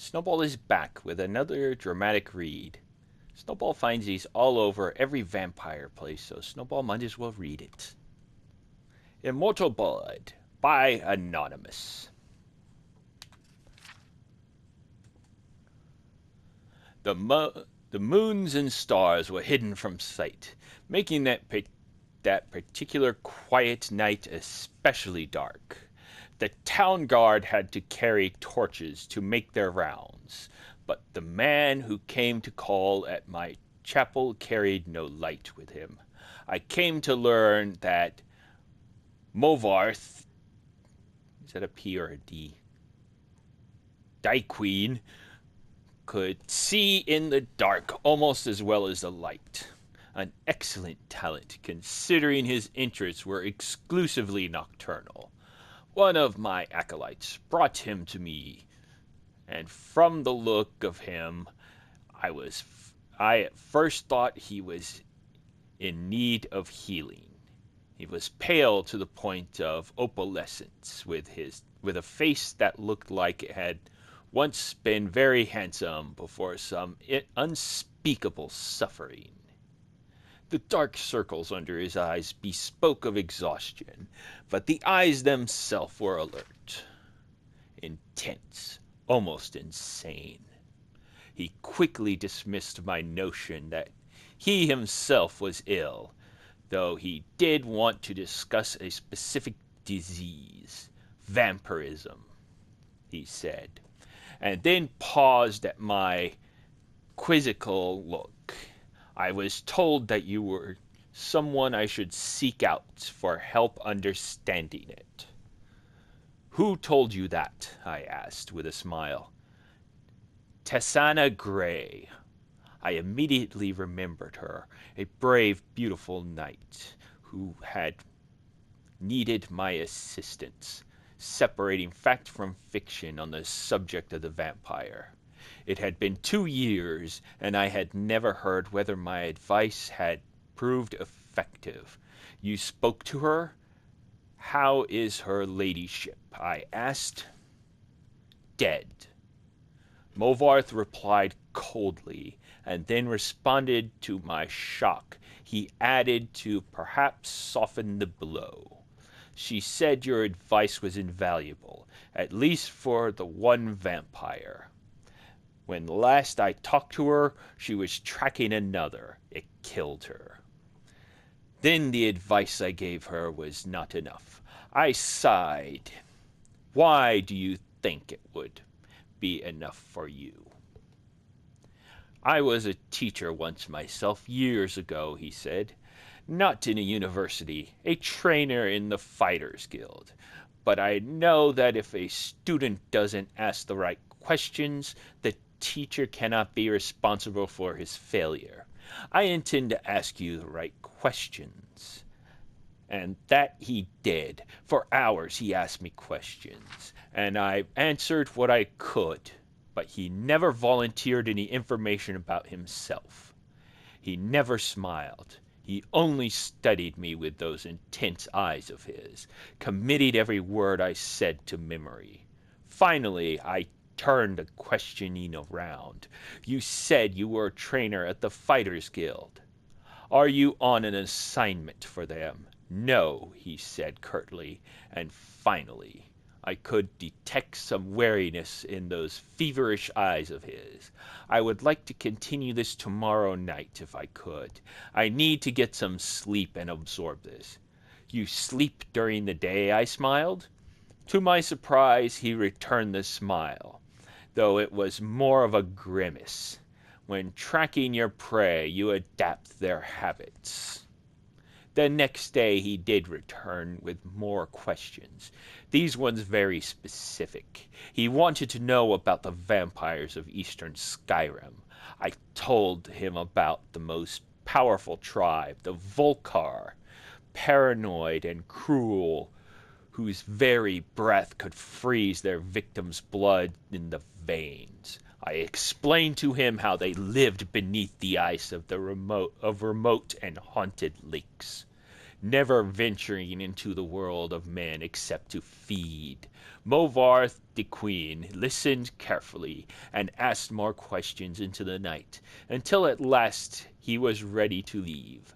Snowball is back with another dramatic read. Snowball finds these all over every vampire place, so Snowball might as well read it. Immortal Blood by Anonymous. The moons and stars were hidden from sight, making that particular quiet night especially dark. The town guard had to carry torches to make their rounds, but the man who came to call at my chapel carried no light with him. I came to learn that Movarth, is that a P or a D? Dyqueen could see in the dark almost as well as the light. An excellent talent, considering his interests were exclusively nocturnal. One of my acolytes brought him to me, and from the look of him, I at first thought he was in need of healing. He was pale to the point of opalescence, with a face that looked like it had once been very handsome before some unspeakable suffering. The dark circles under his eyes bespoke of exhaustion, but the eyes themselves were alert, intense, almost insane. He quickly dismissed my notion that he himself was ill, though he did want to discuss a specific disease, vampirism, he said, and then paused at my quizzical look. I was told that you were someone I should seek out for help understanding it. Who told you that? I asked with a smile. Tessana Gray. I immediately remembered her, a brave, beautiful knight who had needed my assistance, separating fact from fiction on the subject of the vampire. It had been 2 years, and I had never heard whether my advice had proved effective. You spoke to her? How is her ladyship? I asked. Dead. Movarth replied coldly, and then responded to my shock. He added to perhaps soften the blow. She said your advice was invaluable, at least for the one vampire. When last I talked to her, she was tracking another. It killed her. Then the advice I gave her was not enough. I sighed. Why do you think it would be enough for you? I was a teacher once myself, years ago, he said. Not in a university, a trainer in the Fighters Guild. But I know that if a student doesn't ask the right questions, the teacher cannot be responsible for his failure. I intend to ask you the right questions. And that he did. For hours he asked me questions, and I answered what I could, but he never volunteered any information about himself. He never smiled. He only studied me with those intense eyes of his, committed every word I said to memory. Finally, I turned the questioning around. You said you were a trainer at the Fighters Guild. Are you on an assignment for them? No, he said curtly, and finally I could detect some wariness in those feverish eyes of his. I would like to continue this tomorrow night if I could. I need to get some sleep and absorb this. You sleep during the day, I smiled. To my surprise, he returned the smile, though it was more of a grimace. When tracking your prey, you adapt their habits. The next day he did return with more questions, these ones very specific. He wanted to know about the vampires of eastern Skyrim. I told him about the most powerful tribe, the Volkar, paranoid and cruel, whose very breath could freeze their victims' blood in the veins. I explained to him how they lived beneath the ice of remote and haunted lakes. never venturing into the world of men except to feed. Movarth the Queen listened carefully and asked more questions into the night, until at last he was ready to leave.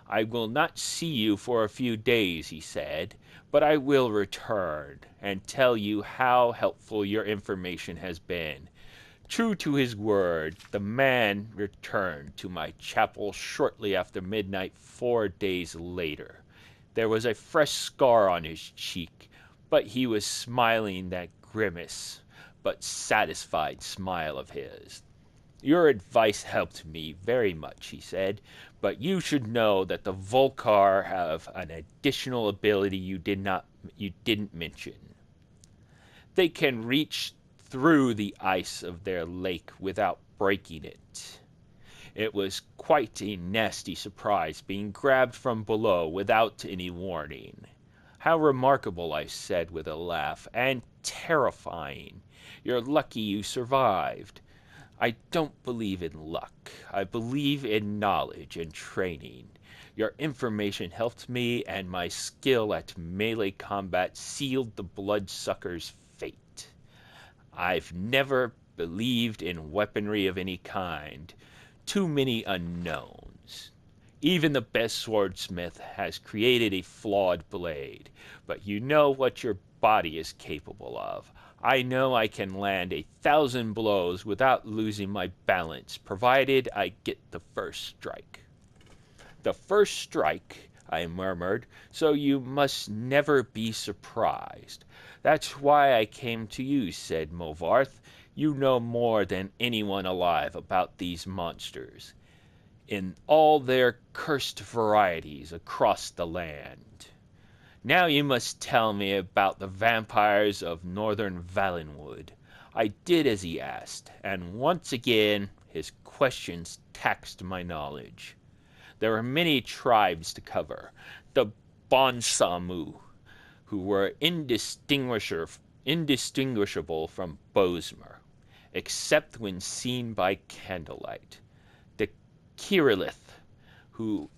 I will not see you for a few days, he said, but I will return and tell you how helpful your information has been. True to his word, the man returned to my chapel shortly after midnight 4 days later. There was a fresh scar on his cheek, but he was smiling that grimace, but satisfied smile of his. Your advice helped me very much, he said, but you should know that the Volcar have an additional ability you didn't mention. They can reach through the ice of their lake without breaking it. It was quite a nasty surprise being grabbed from below without any warning. How remarkable, I said with a laugh, and terrifying. You're lucky you survived. I don't believe in luck. I believe in knowledge and training. Your information helped me, and my skill at melee combat sealed the bloodsucker's fate. I've never believed in weaponry of any kind. Too many unknowns. Even the best swordsmith has created a flawed blade, but you know what your body is capable of. I know I can land 1,000 blows without losing my balance, provided I get the first strike. The first strike, I murmured, so you must never be surprised. That's why I came to you, said Movarth. You know more than anyone alive about these monsters, in all their cursed varieties across the land. Now you must tell me about the vampires of northern Valenwood. I did as he asked, and once again his questions taxed my knowledge. There were many tribes to cover. The Bonsamu, who were indistinguishable from Bosmer, except when seen by candlelight. The Kirilith, who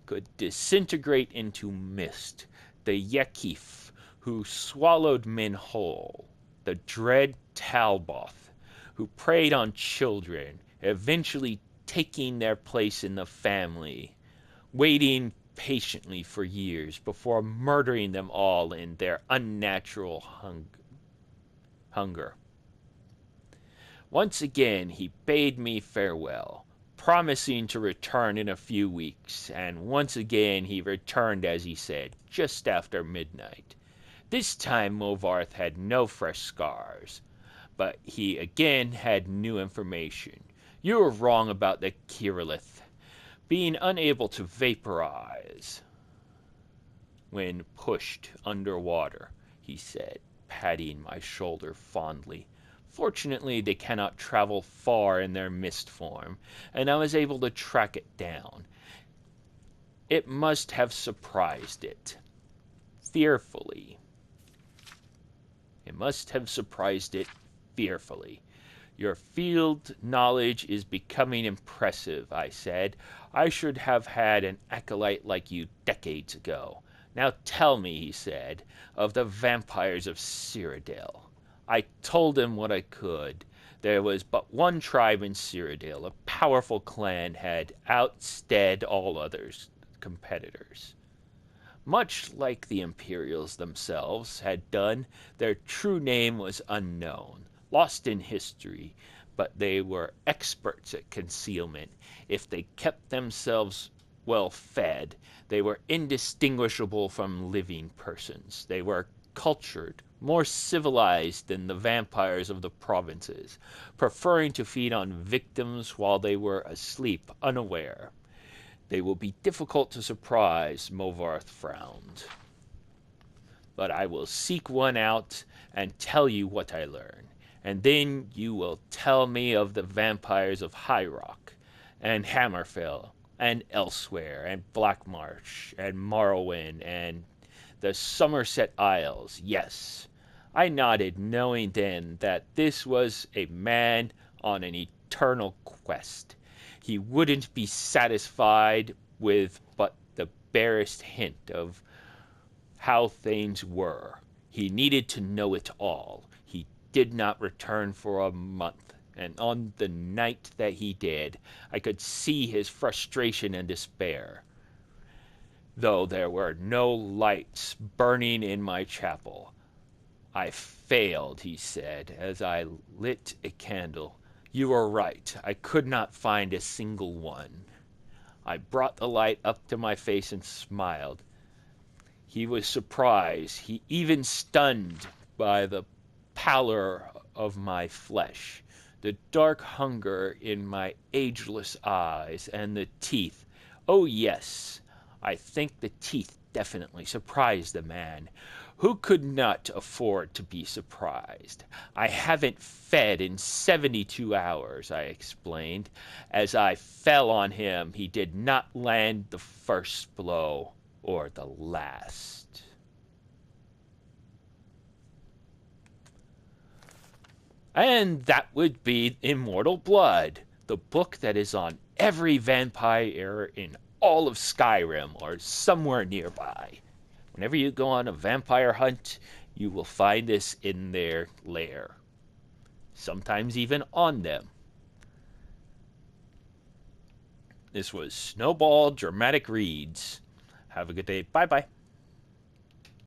could disintegrate into mist. The Yekif, who swallowed men whole. The dread Talboth, who preyed on children, eventually taking their place in the family, waiting patiently for years before murdering them all in their unnatural hunger. Once again he bade me farewell, promising to return in a few weeks, and once again he returned as he said, just after midnight. This time Movarth had no fresh scars, but he again had new information. You were wrong about the Kirilith being unable to vaporize when pushed underwater, he said, patting my shoulder fondly. Fortunately, they cannot travel far in their mist form, and I was able to track it down. It must have surprised it fearfully. It must have surprised it fearfully. Your field knowledge is becoming impressive, I said. I should have had an acolyte like you decades ago. Now tell me, he said, of the vampires of Cyrodiil. I told him what I could. There was but one tribe in Cyrodiil. A powerful clan had outstead all others competitors. Much like the Imperials themselves had done, their true name was unknown, lost in history, but they were experts at concealment. If they kept themselves well fed, they were indistinguishable from living persons. They were cultured, more civilized than the vampires of the provinces, preferring to feed on victims while they were asleep, unaware. They will be difficult to surprise, Movarth frowned. But I will seek one out and tell you what I learn. And then you will tell me of the vampires of High Rock, and Hammerfell, and elsewhere, and Blackmarsh, and Morrowind, and the Somerset Isles. Yes, I nodded, knowing then that this was a man on an eternal quest. He wouldn't be satisfied with but the barest hint of how things were. He needed to know it all. He did not return for a month, and on the night that he did, I could see his frustration and despair. Though there were no lights burning in my chapel, I failed, he said, as I lit a candle. You are right. I could not find a single one. I brought the light up to my face and smiled. He was surprised, he even stunned by the pallor of my flesh, the dark hunger in my ageless eyes, and the teeth. Oh, yes, I think the teeth definitely surprised the man. Who could not afford to be surprised? I haven't fed in 72 hours, I explained. As I fell on him, he did not land the first blow or the last. And that would be Immortal Blood, the book that is on every vampire in all of Skyrim or somewhere nearby. Whenever you go on a vampire hunt, you will find this in their lair, sometimes even on them. This was Snowball Dramatic Reads. Have a good day. Bye bye.